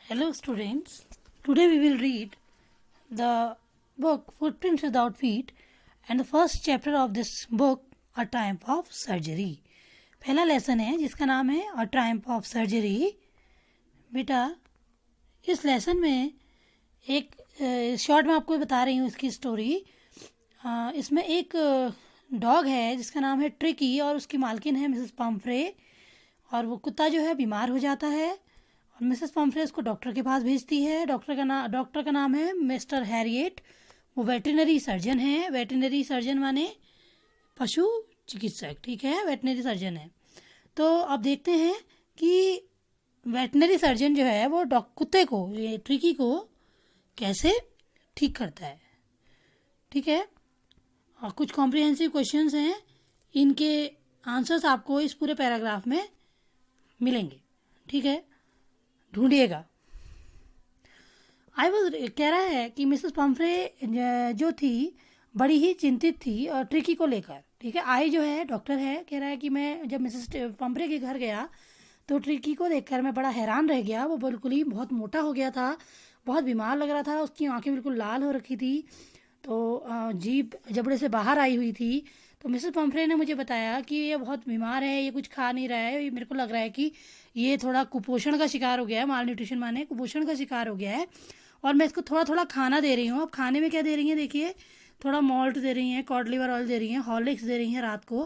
Hello, students. Today we will read the book Footprints Without Feet and the first chapter of this book, A Triumph of Surgery. पहला lesson है जिसका नाम है A Triumph of Surgery. बेटा इस lesson में एक short में आपको बता रही हूँ इसकी स्टोरी. इसमें एक डॉग है जिसका नाम है ट्रिकी और उसकी मालकिन है मिसेस पम्फ्रे. और वो कुत्ता जो है बीमार हो जाता है और मिसेस पम्फ्रे उसको डॉक्टर के पास भेजती है. डॉक्टर का नाम है मिस्टर हैरिएट. वो वेटरिनरी सर्जन है. वेटरिनरी सर्जन माने पशु चिकित्सक. ठीक है, वेटरिनरी सर्जन है. तो अब देखते हैं कि वेटरिनरी सर्जन जो है वो कुत्ते को, ये ट्रिकी को कैसे ठीक करता है. ठीक है, और कुछ कॉम्प्रिहेंसिव क्वेश्चंस हैं, इनके आंसर्स आपको इस पूरे पैराग्राफ में मिलेंगे. ठीक है, ढूंढिएगा. कह रहा है कि मिसेस पम्फ्रे जो थी बड़ी ही चिंतित थी और ट्रिकी को लेकर. ठीक है, आई जो है डॉक्टर है, कह रहा है कि मैं जब मिसेस पम्फ्रे के घर गया तो ट्रिकी को देखकर मैं बड़ा हैरान रह गया. वो बिल्कुल ही बहुत मोटा हो गया था, बहुत बीमार लग रहा था, उसकी आंखें बिल्कुल लाल हो रखी थी, तो जीभ जबड़े से बाहर आई हुई थी. तो मिसेस पम्फ्रे ने मुझे बताया कि ये बहुत बीमार है, ये कुछ खा नहीं रहा है, ये मेरे को लग रहा है कि ये थोड़ा कुपोषण का शिकार हो गया है. माल न्यूट्रिशन माने कुपोषण का शिकार हो गया है. और मैं इसको थोड़ा थोड़ा खाना दे रही हूँ. अब खाने में क्या दे रही हैं देखिए, थोड़ा मॉल्ट दे रही हैं, कॉड लिवर ऑयल दे रही हैं, हॉर्लिक्स दे रही हैं रात को.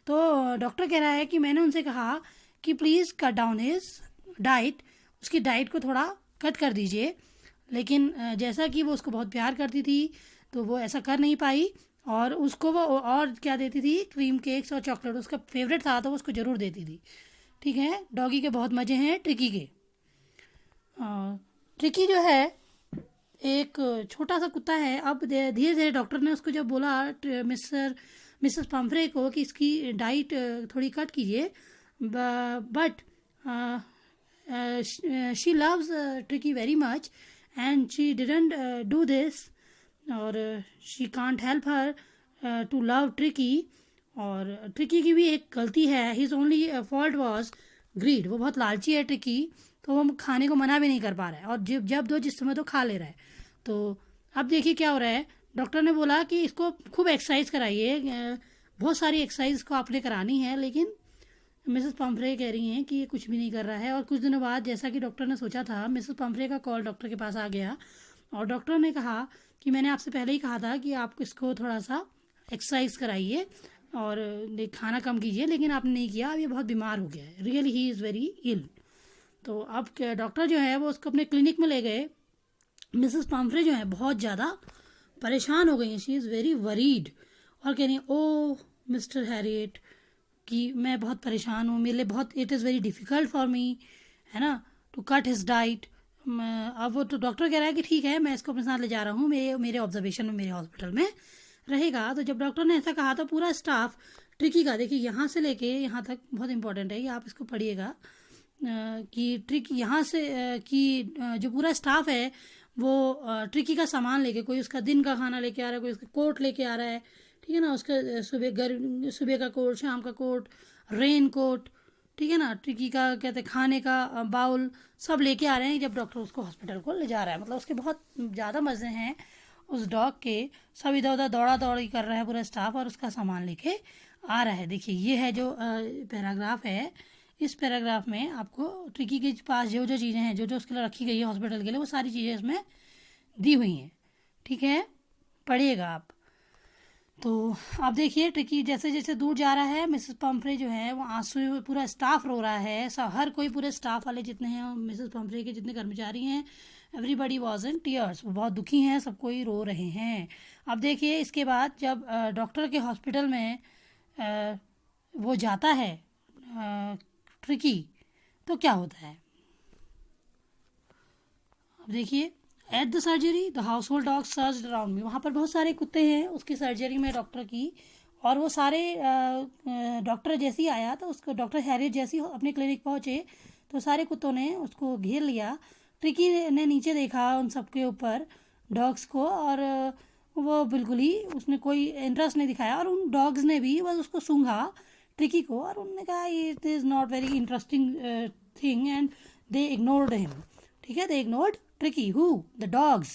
तो डॉक्टर कह रहा है कि मैंने उनसे कहा कि please cut down his diet, उसकी डाइट को थोड़ा कट कर दीजिए. लेकिन जैसा कि वो उसको बहुत प्यार करती थी तो वो ऐसा कर नहीं पाई और उसको वो और क्या देती थी, क्रीम केक्स और चॉकलेट उसका फेवरेट था तो वो उसको ज़रूर देती थी. ठीक है, डॉगी के बहुत मज़े हैं ट्रिकी के. ट्रिकी जो है एक छोटा सा कुत्ता है. अब धीरे धीरे डॉक्टर ने उसको जब बोला मिसेस पम्फ्रे को कि इसकी डाइट थोड़ी कट कीजिए, but she loves Tricky very much and she didn't do this और she can't help her to love Tricky. और ट्रिकी की भी एक गलती है, his only fault was greed. वो बहुत लालची है ट्रिकी, तो वो खाने को मना भी नहीं कर पा रहा है और जब दो जिस समय तो खा ले रहा है. तो अब देखिए क्या हो रहा है. डॉक्टर ने बोला कि इसको खूब एक्सरसाइज कराइए, बहुत सारी एक्सरसाइज को आपने करानी है. लेकिन मिसेस पम्फ्रे कह रही हैं कि ये कुछ भी नहीं कर रहा है. और कुछ दिनों बाद जैसा कि डॉक्टर ने सोचा था, मिसेस पम्फ्रे का कॉल डॉक्टर के पास आ गया और डॉक्टर ने कहा कि मैंने आपसे पहले ही कहा था कि आप इसको थोड़ा सा एक्सरसाइज कराइए और खाना कम कीजिए, लेकिन आपने नहीं किया. अब ये बहुत बीमार हो गया है, रियली ही इज़ वेरी इल. तो अब डॉक्टर जो है वो उसको अपने क्लिनिक में ले गए. मिसेस पम्फ्रे जो है बहुत ज़्यादा परेशान हो गई हैं, शी इज़ वेरी वरीड और कह रही हैं ओ मिस्टर हैरिएट कि मैं बहुत परेशान हूँ, मेरे लिए बहुत it is very difficult for me, है ना, टू कट हिज डाइट. अब वो तो डॉक्टर कह रहा है कि ठीक है मैं इसको अपने साथ ले जा रहा हूँ, मेरे ऑब्जर्वेशन में, मेरे हॉस्पिटल में रहेगा. तो जब डॉक्टर ने ऐसा कहा तो पूरा स्टाफ ट्रिकी का, देखिए यहाँ से लेके यहाँ तक बहुत इंपॉर्टेंट है, ये आप इसको पढ़िएगा कि ट्रिक यहाँ से कि जो पूरा स्टाफ है वो ट्रिकी का सामान लेके, कोई उसका दिन का खाना लेके आ रहा है, कोई उसका कोट लेके आ रहा है. ठीक है ना, उसका सुबह का कोट, शाम का कोट, रेन कोट, ठीक है ना, ट्रिकी का कहते खाने का बाउल सब लेके आ रहे हैं जब डॉक्टर उसको हॉस्पिटल को ले जा रहा है. मतलब उसके बहुत ज़्यादा मज़े हैं उस डॉग के. सब इधर उधर दौड़ा दौड़ी कर रहा है पूरा स्टाफ और उसका सामान लेके आ रहा है. देखिए ये है जो पैराग्राफ है. इस पैराग्राफ में आपको ट्रिकी के पास जो जो चीज़ें हैं, जो जो उसके लिए रखी गई है हॉस्पिटल के लिए, वो सारी चीज़ें इसमें दी हुई हैं. ठीक है, पढ़िएगा आप. तो आप देखिए ट्रिकी जैसे जैसे दूर जा रहा है, मिसेस पम्फ्रे जो है वो आंसू, पूरा स्टाफ रो रहा है, सब हर कोई, पूरे स्टाफ वाले जितने हैं, मिसेस पम्फ्रे के जितने कर्मचारी हैं, एवरीबडी वॉज इन टीयर्स. वो बहुत दुखी हैं, सब कोई रो रहे हैं. अब देखिए इसके बाद जब डॉक्टर के हॉस्पिटल में वो जाता है ट्रिकी, तो क्या होता है. अब देखिए at the surgery the house hold dog search around me. वहाँ पर बहुत सारे कुत्ते हैं उसकी सर्जरी में डॉक्टर की, और वो सारे डॉक्टर जैसे ही आया तो उसको, डॉक्टर हैरियट जैसी अपने क्लिनिक पहुँचे तो सारे कुत्तों ने उसको घेर लिया. ट्रिकी ने नीचे देखा उन सबके ऊपर डॉग्स को और वो बिल्कुल ही उसने कोई इंटरेस्ट नहीं दिखाया. और उन डॉग्स ने भी बस उसको सूंघा ट्रिकी को और उन्होंने कहा it is not very interesting thing and they ignored him. ठीक है, they ignored Tricky. Who? The dogs.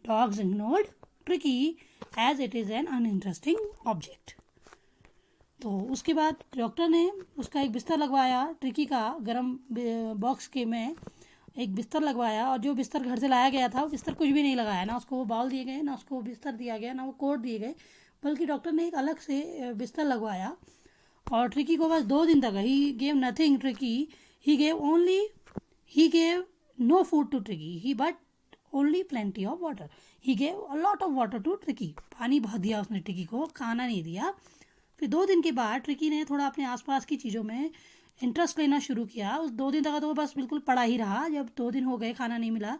Dogs ignored Tricky as it is an uninteresting object. तो उसके बाद डॉक्टर ने उसका एक बिस्तर लगवाया, ट्रिकी का गर्म बॉक्स के में एक बिस्तर लगवाया. और जो बिस्तर घर से लाया गया था वो बिस्तर कुछ भी नहीं लगाया, ना उसको वो बाउल दिए गए, ना उसको बिस्तर दिया गया, ना वो कोट दिए गए, बल्कि डॉक्टर ने एक अलग से बिस्तर लगवाया. और ट्रिकी को बस 2 दिन तक ही gave nothing Tricky. He gave no food to Tricky, he but only plenty of water. He gave a lot of water to Tricky. पानी बहुत दिया उसने ट्रिकी को, खाना नहीं दिया. फिर 2 दिन के बाद ट्रिकी ने थोड़ा अपने आसपास की चीज़ों में इंटरेस्ट लेना शुरू किया. उस 2 दिन तक तो वो बस बिल्कुल पड़ा ही रहा. जब 2 दिन हो गए, खाना नहीं मिला,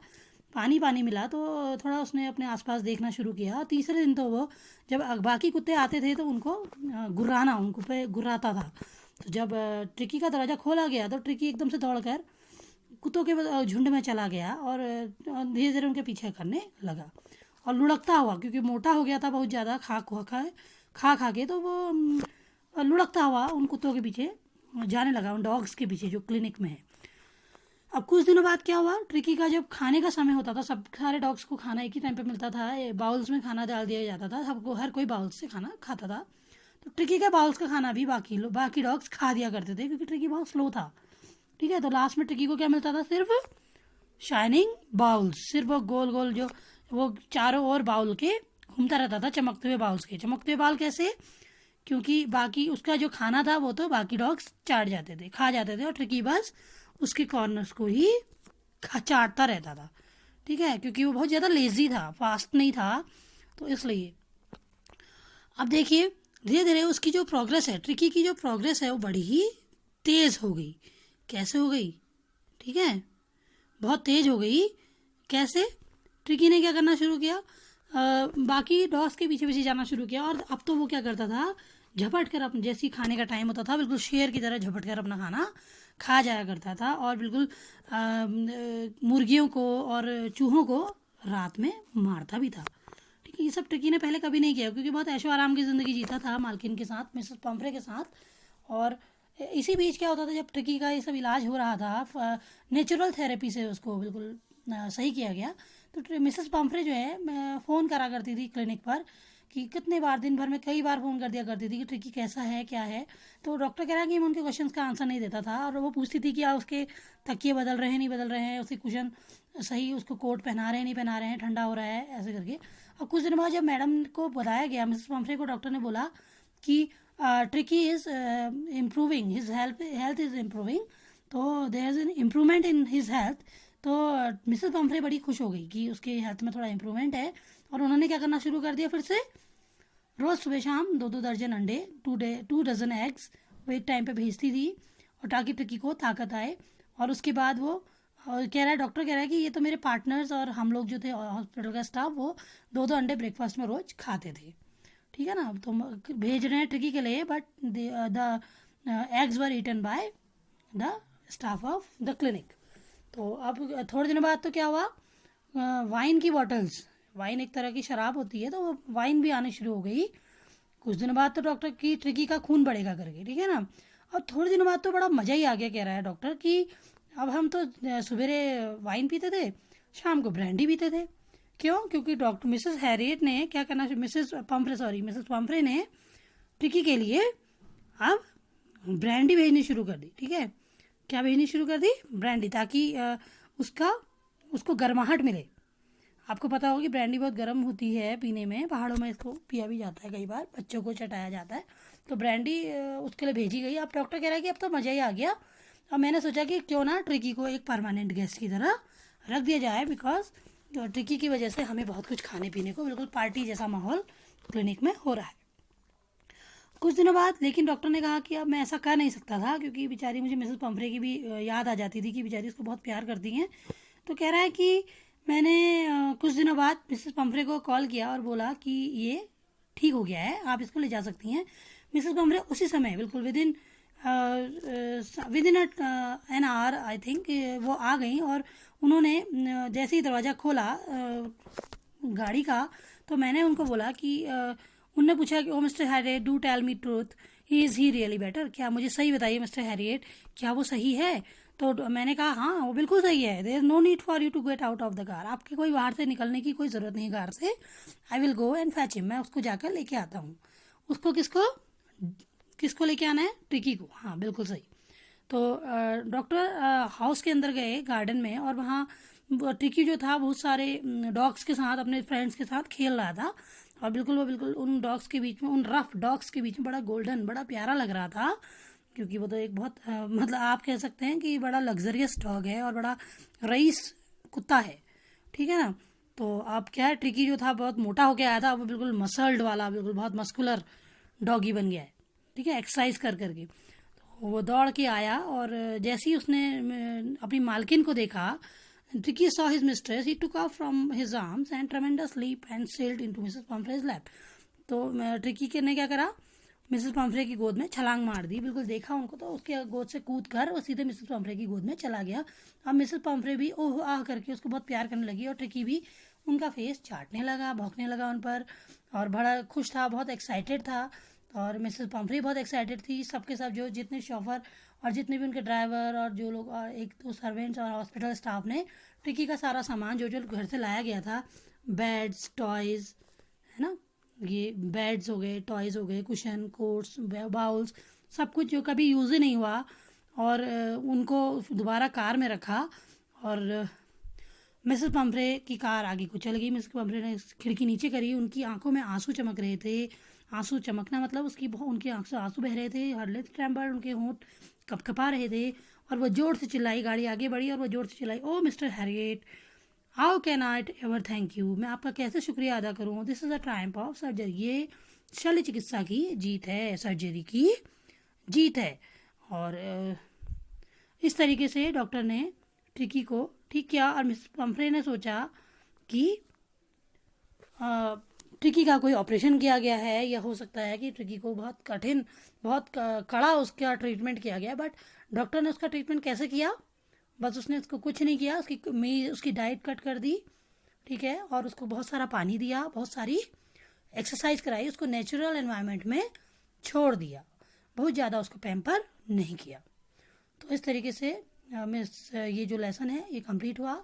पानी मिला, तो थोड़ा उसने अपने आसपास देखना शुरू किया. और तीसरे दिन तो वो जब बाकी कुत्ते आते थे तो उनको उनको पे गुर्राता था. तो जब ट्रिकी का दरवाज़ा खोला गया तो ट्रिकी एकदम से दौड़कर कुत्तों के झुंड में चला गया और धीरे धीरे उनके पीछे करने लगा. और लुढ़कता हुआ, क्योंकि मोटा हो गया था बहुत ज़्यादा खा के, तो वो लुढ़कता हुआ उन कुत्तों के पीछे जाने लगा, उन डॉग्स के पीछे जो क्लिनिक में है. अब कुछ दिनों बाद क्या हुआ, ट्रिकी का जब खाने का समय होता था, सब सारे डॉग्स को खाना एक ही टाइम पे मिलता था, बाउल्स में खाना डाल दिया जाता था सबको, हर कोई बाउल्स से खाना खाता था. तो ट्रिकी का बाउल्स का खाना भी बाकी डॉग्स खा दिया करते थे, क्योंकि ट्रिकी बहुत स्लो था. ठीक है, तो लास्ट में ट्रिकी को क्या मिलता था? सिर्फ शाइनिंग बाउल्स, सिर्फ वो गोल गोल जो वो चारों ओर बाउल के घूमता रहता था, चमकते हुए बाउल्स के. चमकते हुए बाउल कैसे? क्योंकि बाकी उसका जो खाना था वो तो बाकी डॉग्स खा जाते थे, और ट्रिकी बस उसके कॉर्नर्स को ही चाटता रहता था. ठीक है, क्योंकि वो बहुत ज़्यादा लेजी था, फास्ट नहीं था, तो इसलिए. अब देखिए धीरे धीरे उसकी जो प्रोग्रेस है, ट्रिकी की जो प्रोग्रेस है वो बड़ी ही तेज़ हो गई. कैसे हो गई? ठीक है, बहुत तेज़ हो गई. कैसे? ट्रिकी ने क्या करना शुरू किया, बाकी डॉग्स के पीछे पीछे जाना शुरू किया. और अब तो वो क्या करता था, झपट कर अपने जैसी खाने का टाइम होता था बिल्कुल शेर की तरह झपट कर अपना खाना खा जाया करता था. और बिल्कुल मुर्गियों को और चूहों को रात में मारता भी था. ठीक है, ये सब ट्रिकी ने पहले कभी नहीं किया, क्योंकि बहुत ऐशो आराम की ज़िंदगी जीता था मालकिन के साथ, मिसेस पम्फ्रे के साथ. और इसी बीच क्या होता था, जब ट्रिकी का ये सब इलाज हो रहा था, नेचुरल थेरेपी से उसको बिल्कुल सही किया गया. तो मिसेस पम्फ्रे जो है फ़ोन करा करती थी क्लिनिक पर, कि कितने बार, दिन भर में कई बार फ़ोन कर दिया करती थी कि ट्रिकी कैसा है, क्या है. तो डॉक्टर कह रहा है कि मैं उनके क्वेश्चंस का आंसर नहीं देता था, और वो पूछती थी कि आप उसके तकिए बदल रहे हैं, नहीं बदल रहे हैं, उसके कुशन सही, उसको कोट पहना रहे हैं, नहीं पहना रहे हैं, ठंडा हो रहा है, ऐसे करके. और कुछ दिन बाद जब मैडम को बताया गया, मिसेस पम्फ्रे को, डॉक्टर ने बोला कि Tricky is improving, his health is improving, तो there is an improvement in his health. तो मिसेस पम्फ्रे बड़ी खुश हो गई कि उसके हेल्थ में थोड़ा इम्प्रूवमेंट है. और उन्होंने क्या करना शुरू कर दिया, फिर से रोज़ सुबह शाम 2-2 दर्जन अंडे, 2 डजन एग्स वो एक टाइम पे भेजती थी, और ताकि ट्रिकी को ताकत आए. और उसके बाद वो डॉक्टर कह रहा है कि ये तो मेरे पार्टनर्स और हम लोग जो थे हॉस्पिटल का स्टाफ, वो 2-2 अंडे ब्रेकफास्ट में रोज़ खाते थे. ठीक है ना, तो भेज रहे हैं ट्रिकी के लिए, but the eggs were eaten by the staff of the clinic. तो अब थोड़े दिनों बाद तो क्या हुआ, वाइन की बॉटल्स, वाइन एक तरह की शराब होती है, तो वो वाइन भी आनी शुरू हो गई. कुछ दिनों बाद तो डॉक्टर की ट्रिकी का खून बढ़ेगा करके. ठीक है ना. और थोड़े दिनों बाद तो बड़ा मज़ा ही आ गया, कह रहा है डॉक्टर, कि अब हम तो सवेरे वाइन पीते थे, शाम को ब्रांडी पीते थे. क्यों? क्योंकि डॉक्टर मिसेस हैरियट ने क्या करना, मिसेस पम्फ्रे ने ट्रिकी के लिए अब ब्रांडी भेजनी शुरू कर दी. ठीक है, क्या भेजनी शुरू कर दी? ब्रांडी, ताकि उसको गर्माहट मिले. आपको पता होगा कि ब्रांडी बहुत गर्म होती है पीने में, पहाड़ों में इसको पिया भी जाता है, कई बार बच्चों को चटाया जाता है. तो ब्रांडी उसके लिए भेजी गई. अब डॉक्टर कह रहा है कि अब तो मज़ा ही आ गया. अब मैंने सोचा कि क्यों ना ट्रिकी को एक परमानेंट गेस्ट की तरह रख दिया जाए, बिकॉज ट्रिकी की वजह से हमें बहुत कुछ खाने पीने को, बिल्कुल पार्टी जैसा माहौल क्लिनिक में हो रहा है. कुछ दिनों बाद लेकिन डॉक्टर ने कहा कि अब मैं ऐसा कर नहीं सकता था, क्योंकि बेचारी, मुझे मिसेस पम्फ्रे की भी याद आ जाती थी कि बेचारी उसको बहुत प्यार करती हैं. तो कह रहा है कि मैंने कुछ दिनों बाद मिसेस पम्फ्रे को कॉल किया और बोला कि ये ठीक हो गया है, आप इसको ले जा सकती हैं. मिसेस पम्फ्रे उसी समय बिल्कुल with in an hour I think वो आ गई. और उन्होंने जैसे ही दरवाज़ा खोला गाड़ी का, तो मैंने उनको बोला कि उनने पूछा कि oh mister Herriot, do tell me truth, is he really better, क्या मुझे सही बताइए मिस्टर हैरियट, क्या वो सही है? तो मैंने कहा हाँ वो बिल्कुल सही है, there is no need for you to get out of the car, आपके कोई बाहर से निकलने की कोई ज़रूरत नहीं है कार से, I will go and fetch him, मैं उसको जाकर लेके आता हूँ। उसको किसको किसको लेके आना है? ट्रिकी को, हाँ बिल्कुल सही। तो डॉक्टर हाउस के अंदर गए गार्डन में, और वहाँ ट्रिकी जो था बहुत सारे डॉग्स के साथ, अपने फ्रेंड्स के साथ खेल रहा था, और बिल्कुल वो बिल्कुल उन डॉग्स के बीच में, उन रफ डॉग्स के बीच में बड़ा गोल्डन, बड़ा प्यारा लग रहा था, क्योंकि वो तो एक बहुत मतलब आप कह सकते हैं कि बड़ा लग्जरियस डॉग है और बड़ा रईस कुत्ता है, ठीक है ना। तो अब क्या है, ट्रिकी जो था बहुत मोटा होके आया था, अब वो बिल्कुल मसल्ड वाला, बिल्कुल बहुत मस्कुलर डॉगी बन गया है, ठीक है, एक्सरसाइज कर करके। तो वो दौड़ के आया, और जैसे ही उसने अपनी मालकिन को देखा, Tricky saw his mistress. He took off from his arms and tremendous leap and sailed into Mrs. Pumphrey's lap. तो ट्रिकी ने क्या करा, मिसेस पम्फ्रे की गोद में छलांग मार दी, बिल्कुल देखा उनको तो उसके गोद से कूद कर वो सीधे मिसेस पम्फ्रे की गोद में चला गया। अब मिसेस पम्फ्रे भी ओह आह करके उसको बहुत प्यार करने लगी, और ट्रिकी भी उनका फेस चाटने लगा, भौंकने लगा उन पर, और बड़ा खुश था, बहुत एक्साइटेड था। और मिसेस पम्फ्रे बहुत एक्साइटेड थी, सबके सब जो जितने शॉफर और जितने भी उनके ड्राइवर और जो लोग, और एक तो सर्वेंट्स और हॉस्पिटल स्टाफ ने ट्रिकी का सारा सामान जो जो घर से लाया गया था, बेड्स, टॉयज़, है ना, ये बेड्स हो गए, टॉयज़ हो गए, कुशन, कोट्स, बाउल्स, सब कुछ जो कभी यूज़ ही नहीं हुआ, और उनको दोबारा कार में रखा। और मिसेस पम्फ्रे की कार आगे को चल गई। मिसेस पम्फ्रे ने खिड़की नीचे करी, उनकी आंखों में आंसू चमक रहे थे। आंसू चमकना मतलब उनकी आंख से आंसू बह रहे थे, हर लिप्स ट्रेम्बल्ड, उनके होंठ कपकपा रहे थे, और वो जोर से चिल्लाई, गाड़ी आगे बढ़ी और वो जोर से चिल्लाई, oh mister Herriot, how can I ever thank you, मैं आपका कैसे शुक्रिया अदा करूँ, this is a triumph of surgery, ये शल्य चिकित्सा की जीत है, सर्जरी की जीत है। और इस तरीके से डॉक्टर ने ट्रिकी को ठीक किया, और मिस पम्फ्रे ने सोचा कि ट्रिकी का कोई ऑपरेशन किया गया है, या हो सकता है कि ट्रिकी को बहुत कठिन, बहुत कड़ा उसका ट्रीटमेंट किया गया। बट डॉक्टर ने उसका ट्रीटमेंट कैसे किया, बस उसने उसको कुछ नहीं किया, उसकी डाइट कट कर दी, ठीक है, और उसको बहुत सारा पानी दिया, बहुत सारी एक्सरसाइज कराई, उसको नेचुरल एनवायरनमेंट में छोड़ दिया, बहुत ज़्यादा उसको पैम्पर नहीं किया। तो इस तरीके से ये जो लेसन है ये कंप्लीट हुआ।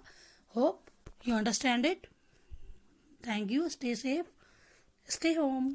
Hope you understand it. Thank you, stay safe, stay home.